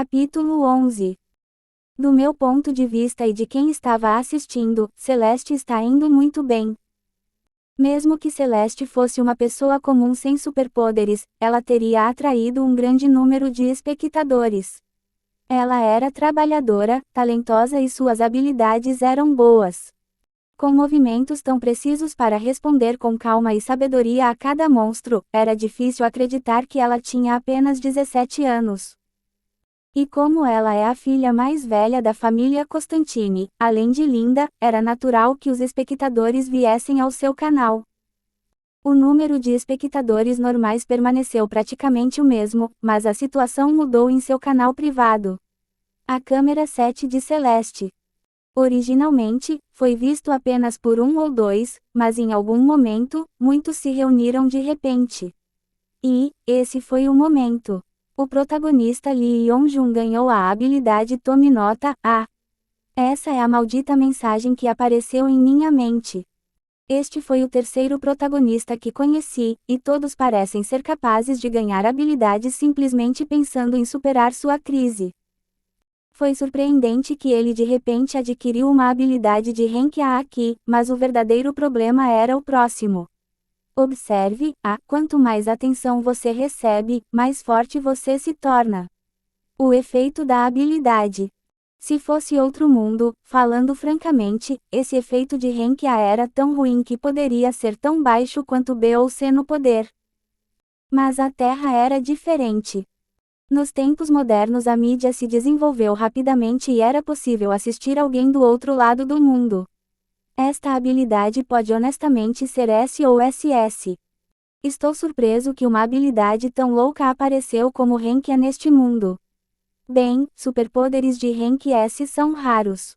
Capítulo 11. Do meu ponto de vista e de quem estava assistindo, Celeste está indo muito bem. Mesmo que Celeste fosse uma pessoa comum sem superpoderes, ela teria atraído um grande número de espectadores. Ela era trabalhadora, talentosa e suas habilidades eram boas. Com movimentos tão precisos para responder com calma e sabedoria a cada monstro, era difícil acreditar que ela tinha apenas 17 anos. E como ela é a filha mais velha da família Costantini, além de linda, era natural que os espectadores viessem ao seu canal. O número de espectadores normais permaneceu praticamente o mesmo, mas a situação mudou em seu canal privado. A câmera 7 de Celeste. Originalmente, foi visto apenas por 1 ou 2, mas em algum momento, muitos se reuniram de repente. E, esse foi o momento. O protagonista Lee Yeon-jun ganhou a habilidade Tome Nota A. Essa é a maldita mensagem que apareceu em minha mente. Este foi o terceiro protagonista que conheci, e todos parecem ser capazes de ganhar habilidades simplesmente pensando em superar sua crise. Foi surpreendente que ele de repente adquiriu uma habilidade de Rank A aqui, mas o verdadeiro problema era o próximo. Observe, quanto mais atenção você recebe, mais forte você se torna. O efeito da habilidade. Se fosse outro mundo, falando francamente, esse efeito de Rank A era tão ruim que poderia ser tão baixo quanto B ou C no poder. Mas a Terra era diferente. Nos tempos modernos a mídia se desenvolveu rapidamente e era possível assistir alguém do outro lado do mundo. Esta habilidade pode honestamente ser S ou SS. Estou surpreso que uma habilidade tão louca apareceu como Rank A neste mundo. Bem, superpoderes de Rank S são raros.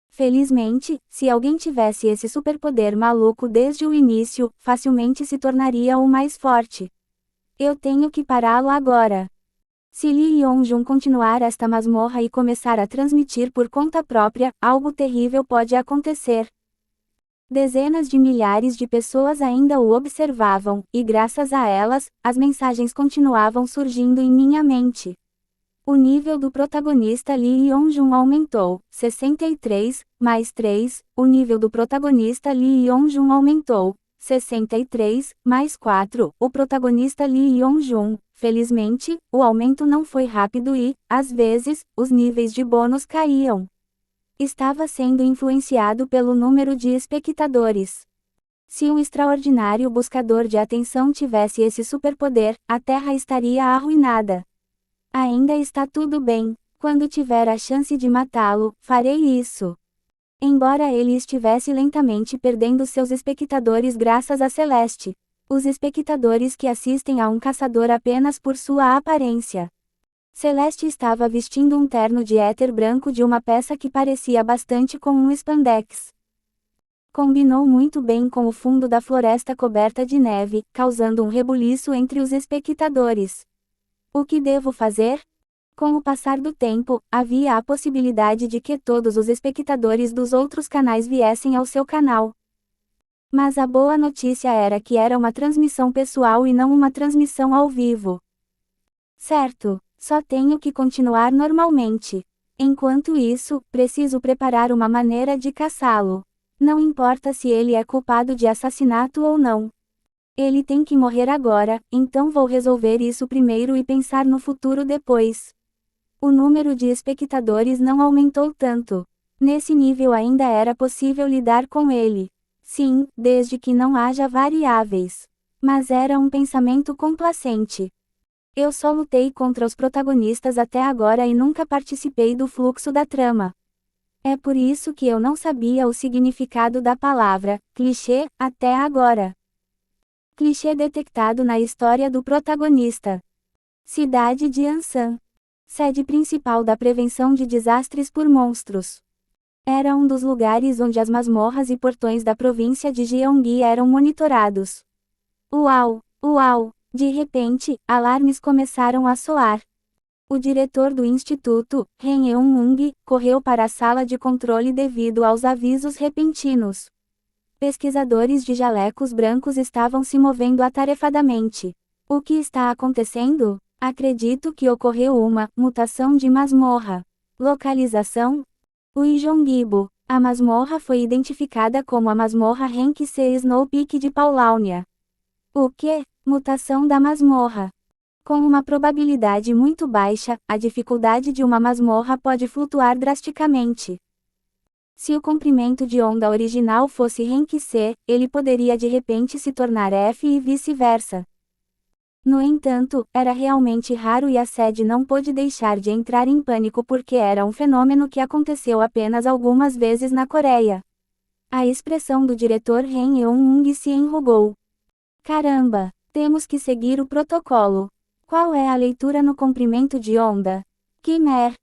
Felizmente, se alguém tivesse esse superpoder maluco desde o início, facilmente se tornaria o mais forte. Eu tenho que pará-lo agora. Se Lee Yeon-jun continuar esta masmorra e começar a transmitir por conta própria, algo terrível pode acontecer. Dezenas de milhares de pessoas ainda o observavam, e graças a elas, as mensagens continuavam surgindo em minha mente. O nível do protagonista Lee Yeon-jun aumentou, 63, mais 3, o nível do protagonista Lee Yeon-jun aumentou, 63, mais 4, o protagonista Lee Yeon-jun. Felizmente, o aumento não foi rápido e, às vezes, os níveis de bônus caíam. Estava sendo influenciado pelo número de espectadores. Se um extraordinário buscador de atenção tivesse esse superpoder, a Terra estaria arruinada. Ainda está tudo bem. Quando tiver a chance de matá-lo, farei isso. Embora ele estivesse lentamente perdendo seus espectadores graças a Celeste. Os espectadores que assistem a um caçador apenas por sua aparência. Celeste estava vestindo um terno de éter branco de uma peça que parecia bastante com um spandex. Combinou muito bem com o fundo da floresta coberta de neve, causando um rebuliço entre os espectadores. O que devo fazer? Com o passar do tempo, havia a possibilidade de que todos os espectadores dos outros canais viessem ao seu canal. Mas a boa notícia era que era uma transmissão pessoal e não uma transmissão ao vivo. Certo. Só tenho que continuar normalmente. Enquanto isso, preciso preparar uma maneira de caçá-lo. Não importa se ele é culpado de assassinato ou não. Ele tem que morrer agora, então vou resolver isso primeiro e pensar no futuro depois. O número de espectadores não aumentou tanto. Nesse nível ainda era possível lidar com ele. Sim, desde que não haja variáveis. Mas era um pensamento complacente. Eu só lutei contra os protagonistas até agora e nunca participei do fluxo da trama. É por isso que eu não sabia o significado da palavra clichê até agora. Clichê detectado na história do protagonista. Cidade de Ansan. Sede principal da prevenção de desastres por monstros. Era um dos lugares onde as masmorras e portões da província de Gyeonggi eram monitorados. Uau! Uau! De repente, alarmes começaram a soar. O diretor do instituto, Ren Eun-ung, correu para a sala de controle devido aos avisos repentinos. Pesquisadores de jalecos brancos estavam se movendo atarefadamente. O que está acontecendo? Acredito que ocorreu uma mutação de masmorra. Localização: Uijongibo. A masmorra foi identificada como a masmorra Renki C. Snow Peak de Paulownia. O que? Mutação da masmorra. Com uma probabilidade muito baixa, a dificuldade de uma masmorra pode flutuar drasticamente. Se o comprimento de onda original fosse Renki C, ele poderia de repente se tornar F e vice-versa. No entanto, era realmente raro e a sede não pôde deixar de entrar em pânico porque era um fenômeno que aconteceu apenas algumas vezes na Coreia. A expressão do diretor Ren Eun-ung se enrugou. Caramba! Temos que seguir o protocolo. Qual é a leitura no comprimento de onda? Quimer.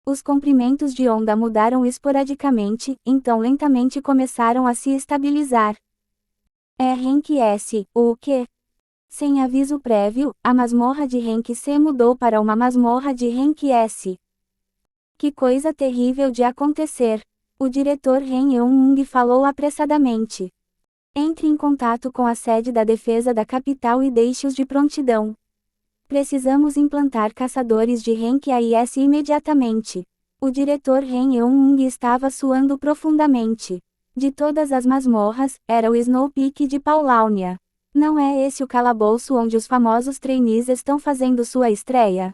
Os comprimentos de onda mudaram esporadicamente, então lentamente começaram a se estabilizar. É Renki S, o que? Sem aviso prévio, a masmorra de Renki C mudou para uma masmorra de Renki S. Que coisa terrível de acontecer! O diretor Ren Eun-ung falou apressadamente. Entre em contato com a sede da defesa da capital e deixe-os de prontidão. Precisamos implantar caçadores de Renki AIS imediatamente. O diretor Ren Eun-ung estava suando profundamente. De todas as masmorras, era o Snow Peak de Paulownia. Não é esse o calabouço onde os famosos trainees estão fazendo sua estreia?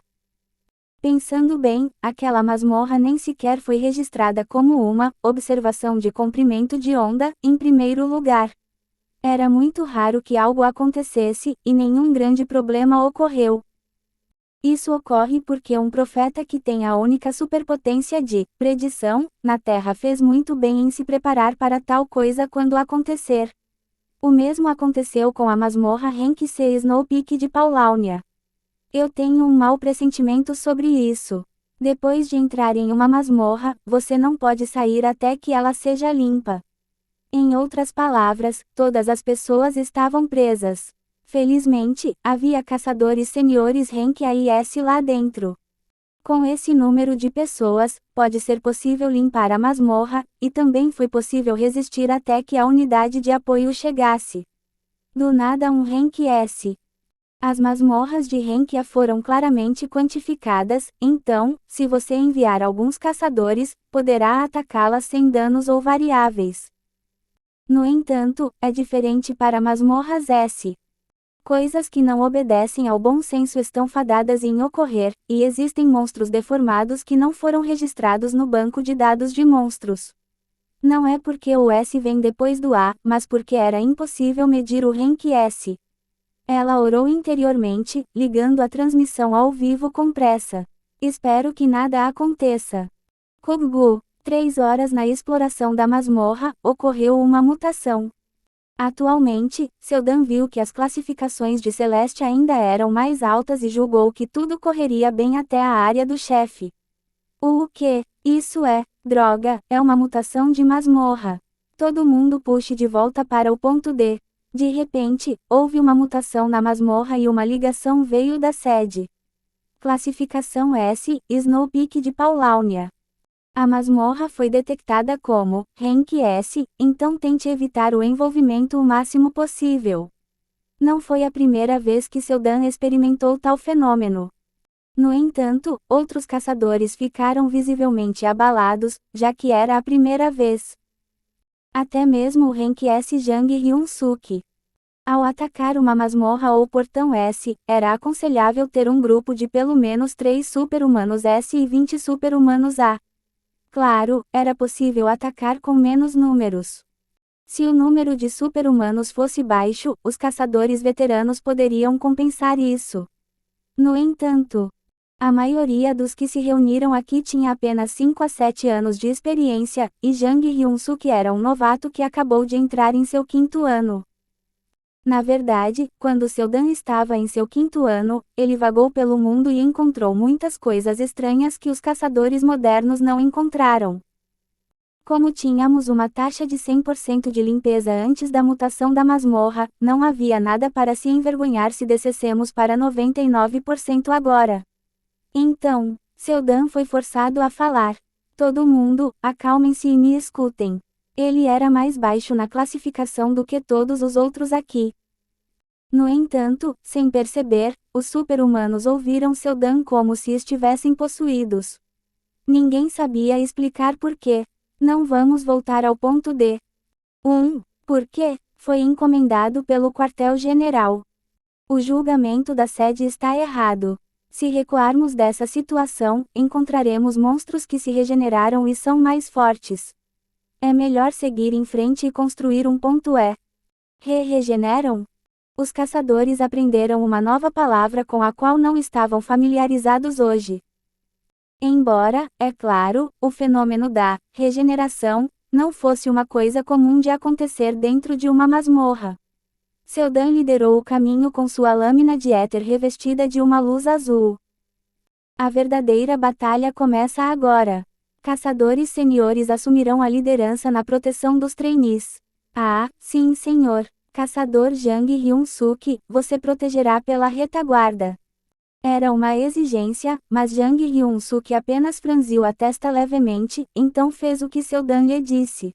Pensando bem, aquela masmorra nem sequer foi registrada como uma observação de comprimento de onda, em primeiro lugar. Era muito raro que algo acontecesse, e nenhum grande problema ocorreu. Isso ocorre porque um profeta que tem a única superpotência de predição na Terra fez muito bem em se preparar para tal coisa quando acontecer. O mesmo aconteceu com a masmorra Renki C. Snow Peak de Paulownia. Eu tenho um mau pressentimento sobre isso. Depois de entrar em uma masmorra, você não pode sair até que ela seja limpa. Em outras palavras, todas as pessoas estavam presas. Felizmente, havia caçadores seniores Renki AIS lá dentro. Com esse número de pessoas, pode ser possível limpar a masmorra, e também foi possível resistir até que a unidade de apoio chegasse. Do nada um Renki S. As masmorras de Renki A foram claramente quantificadas, então, se você enviar alguns caçadores, poderá atacá-las sem danos ou variáveis. No entanto, é diferente para masmorras S. Coisas que não obedecem ao bom senso estão fadadas em ocorrer, e existem monstros deformados que não foram registrados no banco de dados de monstros. Não é porque o S vem depois do A, mas porque era impossível medir o Renki S. Ela orou interiormente, ligando a transmissão ao vivo com pressa. Espero que nada aconteça. Kog'Gu. 3 horas na exploração da masmorra, ocorreu uma mutação. Atualmente, Seldan viu que as classificações de Celeste ainda eram mais altas e julgou que tudo correria bem até a área do chefe. O que? Isso é, droga, é uma mutação de masmorra. Todo mundo puxe de volta para o ponto D. De repente, houve uma mutação na masmorra e uma ligação veio da sede. Classificação S, Snow Peak de Paulownia. A masmorra foi detectada como Renki S, então tente evitar o envolvimento o máximo possível. Não foi a primeira vez que Seldan experimentou tal fenômeno. No entanto, outros caçadores ficaram visivelmente abalados, já que era a primeira vez. Até mesmo o Renki S Jang Hyun-suk. Ao atacar uma masmorra ou portão S, era aconselhável ter um grupo de pelo menos 3 super-humanos S e 20 super-humanos A. Claro, era possível atacar com menos números. Se o número de super-humanos fosse baixo, os caçadores veteranos poderiam compensar isso. No entanto, a maioria dos que se reuniram aqui tinha apenas 5 a 7 anos de experiência, e Jang Hyun-suk era um novato que acabou de entrar em seu 5º ano. Na verdade, quando Seldan estava em seu 5º ano, ele vagou pelo mundo e encontrou muitas coisas estranhas que os caçadores modernos não encontraram. Como tínhamos uma taxa de 100% de limpeza antes da mutação da masmorra, não havia nada para se envergonhar se descessemos para 99% agora. Então, Seldan foi forçado a falar. Todo mundo, acalmem-se e me escutem. Ele era mais baixo na classificação do que todos os outros aqui. No entanto, sem perceber, os super-humanos ouviram Seldan como se estivessem possuídos. Ninguém sabia explicar por quê. Não vamos voltar ao ponto D. 1. Por quê? Foi encomendado pelo quartel-general. O julgamento da sede está errado. Se recuarmos dessa situação, encontraremos monstros que se regeneraram e são mais fortes. É melhor seguir em frente e construir um ponto E. Regeneram? Os caçadores aprenderam uma nova palavra com a qual não estavam familiarizados hoje. Embora, é claro, o fenômeno da regeneração não fosse uma coisa comum de acontecer dentro de uma masmorra. Seldan liderou o caminho com sua lâmina de éter revestida de uma luz azul. A verdadeira batalha começa agora. Caçadores seniores assumirão a liderança na proteção dos trainees. Ah, sim senhor. Caçador Jang Hyun-suk, você protegerá pela retaguarda. Era uma exigência, mas Jang Hyun-suk apenas franziu a testa levemente, então fez o que Seldan lhe disse.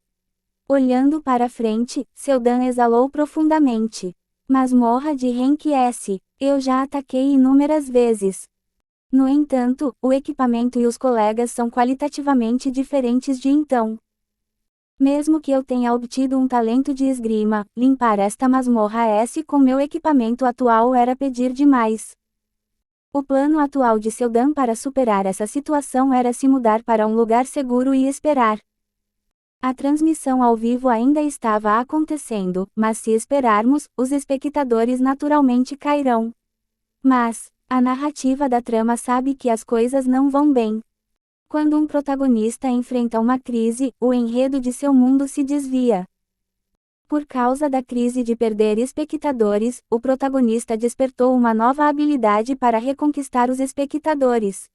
Olhando para frente, Seldan exalou profundamente. Masmorra de Rank S. Eu já ataquei inúmeras vezes. No entanto, o equipamento e os colegas são qualitativamente diferentes de então. Mesmo que eu tenha obtido um talento de esgrima, limpar esta masmorra S com meu equipamento atual era pedir demais. O plano atual de Seldan para superar essa situação era se mudar para um lugar seguro e esperar. A transmissão ao vivo ainda estava acontecendo, mas se esperarmos, os espectadores naturalmente cairão. Mas, a narrativa da trama sabe que as coisas não vão bem. Quando um protagonista enfrenta uma crise, o enredo de seu mundo se desvia. Por causa da crise de perder espectadores, o protagonista despertou uma nova habilidade para reconquistar os espectadores.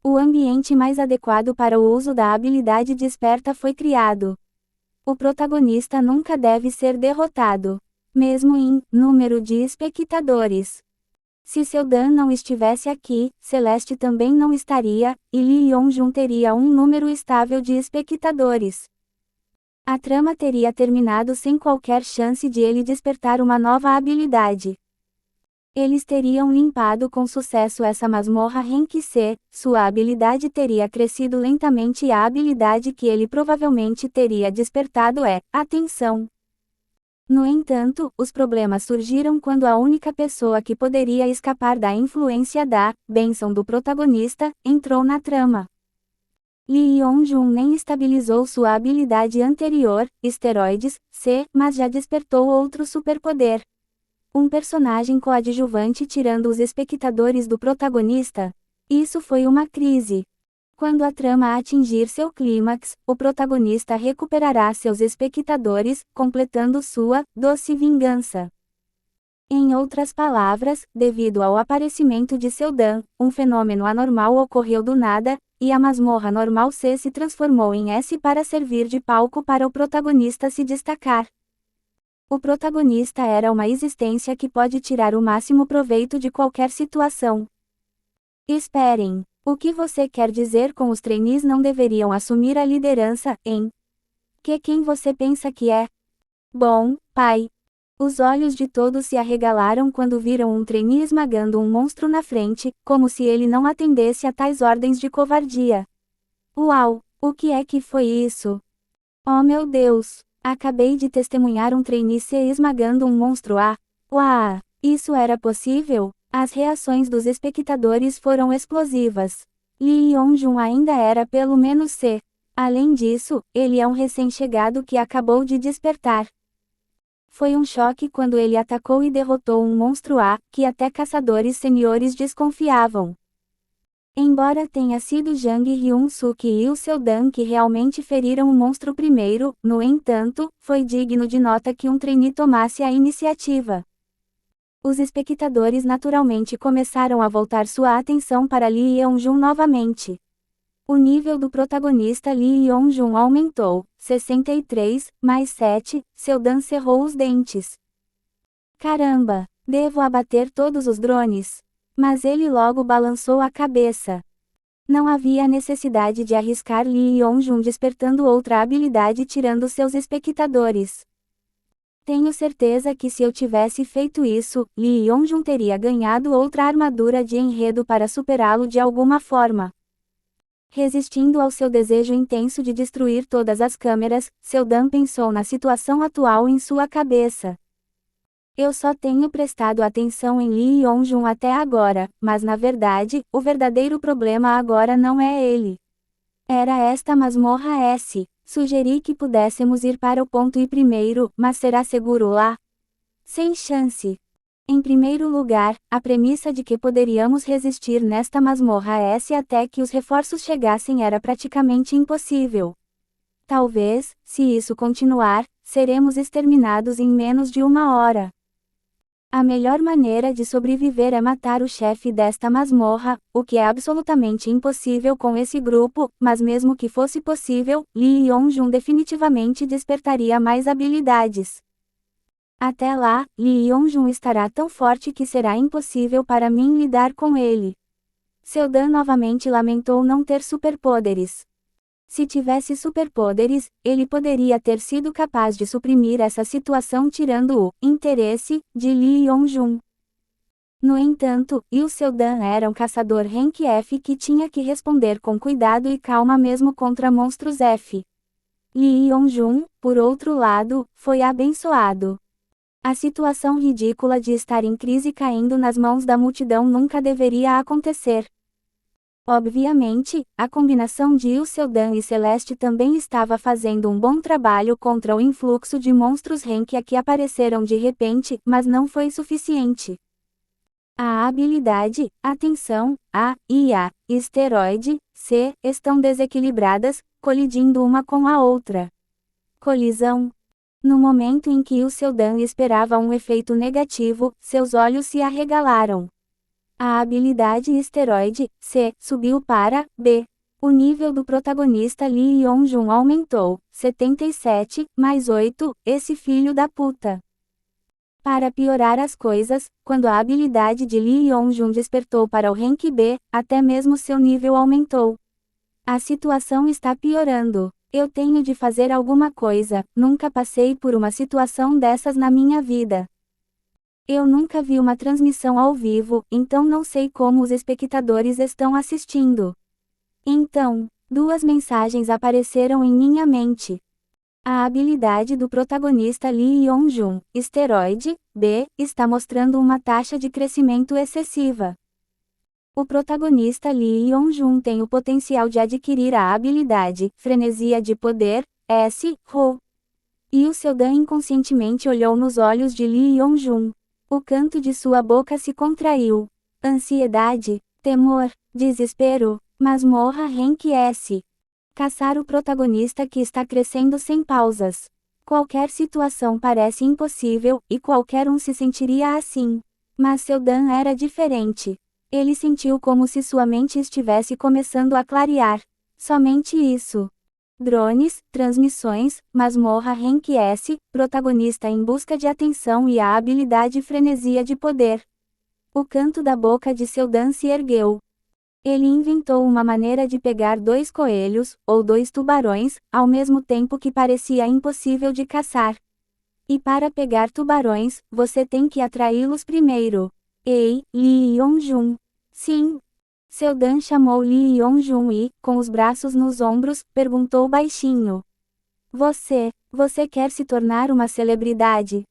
O ambiente mais adequado para o uso da habilidade desperta foi criado. O protagonista nunca deve ser derrotado, mesmo em número de espectadores. Se Seldan não estivesse aqui, Celeste também não estaria, e Lee Yeon-jun teria um número estável de espectadores. A trama teria terminado sem qualquer chance de ele despertar uma nova habilidade. Eles teriam limpado com sucesso essa masmorra Rank C, sua habilidade teria crescido lentamente e a habilidade que ele provavelmente teria despertado é atenção. No entanto, os problemas surgiram quando a única pessoa que poderia escapar da influência da bênção do protagonista entrou na trama. Lee Yeon-jun nem estabilizou sua habilidade anterior, esteroides, C, mas já despertou outro superpoder. Um personagem coadjuvante tirando os espectadores do protagonista? Isso foi uma crise. Quando a trama atingir seu clímax, o protagonista recuperará seus espectadores, completando sua doce vingança. Em outras palavras, devido ao aparecimento de Seldan, um fenômeno anormal ocorreu do nada, e a masmorra normal C se transformou em S para servir de palco para o protagonista se destacar. O protagonista era uma existência que pode tirar o máximo proveito de qualquer situação. Esperem, o que você quer dizer com os trainees não deveriam assumir a liderança, hein? Quem você pensa que é? Bom, pai. Os olhos de todos se arregalaram quando viram um trainee esmagando um monstro na frente, como se ele não atendesse a tais ordens de covardia. Uau, o que é que foi isso? Oh meu Deus! Acabei de testemunhar um trainee se esmagando um monstro A. Uau! Isso era possível? As reações dos espectadores foram explosivas. Lee Yeon-jun ainda era pelo menos C. Além disso, ele é um recém-chegado que acabou de despertar. Foi um choque quando ele atacou e derrotou um monstro A, que até caçadores seniores desconfiavam. Embora tenha sido Jang Hyun-suk e o Seldan que realmente feriram o monstro primeiro, no entanto, foi digno de nota que um trainee tomasse a iniciativa. Os espectadores naturalmente começaram a voltar sua atenção para Lee Yeon-jun novamente. O nível do protagonista Lee Yeon-jun aumentou, 63, mais 7, Seldan cerrou os dentes. Caramba, devo abater todos os drones? Mas ele logo balançou a cabeça. Não havia necessidade de arriscar Lee Yeon-jun despertando outra habilidade tirando seus espectadores. Tenho certeza que se eu tivesse feito isso, Lee Yong-jun teria ganhado outra armadura de enredo para superá-lo de alguma forma. Resistindo ao seu desejo intenso de destruir todas as câmeras, Seodan pensou na situação atual em sua cabeça. Eu só tenho prestado atenção em Lee Yong-jun até agora, mas na verdade, o verdadeiro problema agora não é ele. Era esta masmorra S. Sugeri que pudéssemos ir para o ponto I primeiro, mas será seguro lá? Sem chance. Em primeiro lugar, a premissa de que poderíamos resistir nesta masmorra S até que os reforços chegassem era praticamente impossível. Talvez, se isso continuar, seremos exterminados em menos de 1 hora. A melhor maneira de sobreviver é matar o chefe desta masmorra, o que é absolutamente impossível com esse grupo, mas mesmo que fosse possível, Lee Yong-jun definitivamente despertaria mais habilidades. Até lá, Lee Yong-jun estará tão forte que será impossível para mim lidar com ele. Seodan novamente lamentou não ter superpoderes. Se tivesse superpoderes, ele poderia ter sido capaz de suprimir essa situação tirando o interesse de Lee Yong-jun. No entanto, Lee Seodan era um caçador Rank F que tinha que responder com cuidado e calma mesmo contra monstros F. Lee Yong-jun, por outro lado, foi abençoado. A situação ridícula de estar em crise caindo nas mãos da multidão nunca deveria acontecer. Obviamente, a combinação de Lee Seodan e Celeste também estava fazendo um bom trabalho contra o influxo de monstros Rank que apareceram de repente, mas não foi suficiente. A habilidade, atenção, A e a esteroide, C, estão desequilibradas, colidindo uma com a outra. Colisão. No momento em que o Seodan esperava um efeito negativo, seus olhos se arregalaram. A habilidade esteroide, C, subiu para B. O nível do protagonista Lee Yong-jun aumentou, 77, mais 8, esse filho da puta. Para piorar as coisas, quando a habilidade de Lee Yong-jun despertou para o Rank B, até mesmo seu nível aumentou. A situação está piorando. Eu tenho de fazer alguma coisa, nunca passei por uma situação dessas na minha vida. Eu nunca vi uma transmissão ao vivo, então não sei como os espectadores estão assistindo. Então, 2 mensagens apareceram em minha mente. A habilidade do protagonista Lee Yong-jun, esteroide, B, está mostrando uma taxa de crescimento excessiva. O protagonista Lee Yong-jun tem o potencial de adquirir a habilidade Frenesia de Poder, S, Ho. E o Seodan inconscientemente olhou nos olhos de Lee Yong-jun. O canto de sua boca se contraiu. Ansiedade, temor, desespero, masmorra Rank S. Caçar o protagonista que está crescendo sem pausas. Qualquer situação parece impossível, e qualquer um se sentiria assim. Mas Seodan era diferente. Ele sentiu como se sua mente estivesse começando a clarear. Somente isso. Drones, transmissões, masmorra Rank S, protagonista em busca de atenção e a habilidade Frenesia de Poder. O canto da boca de Seodan se ergueu. Ele inventou uma maneira de pegar 2 coelhos, ou 2 tubarões, ao mesmo tempo que parecia impossível de caçar. E para pegar tubarões, você tem que atraí-los primeiro. Ei, Lee Yong-jun. Sim. Seodan chamou Lee Yong-jun e, com os braços nos ombros, perguntou baixinho. Você quer se tornar uma celebridade?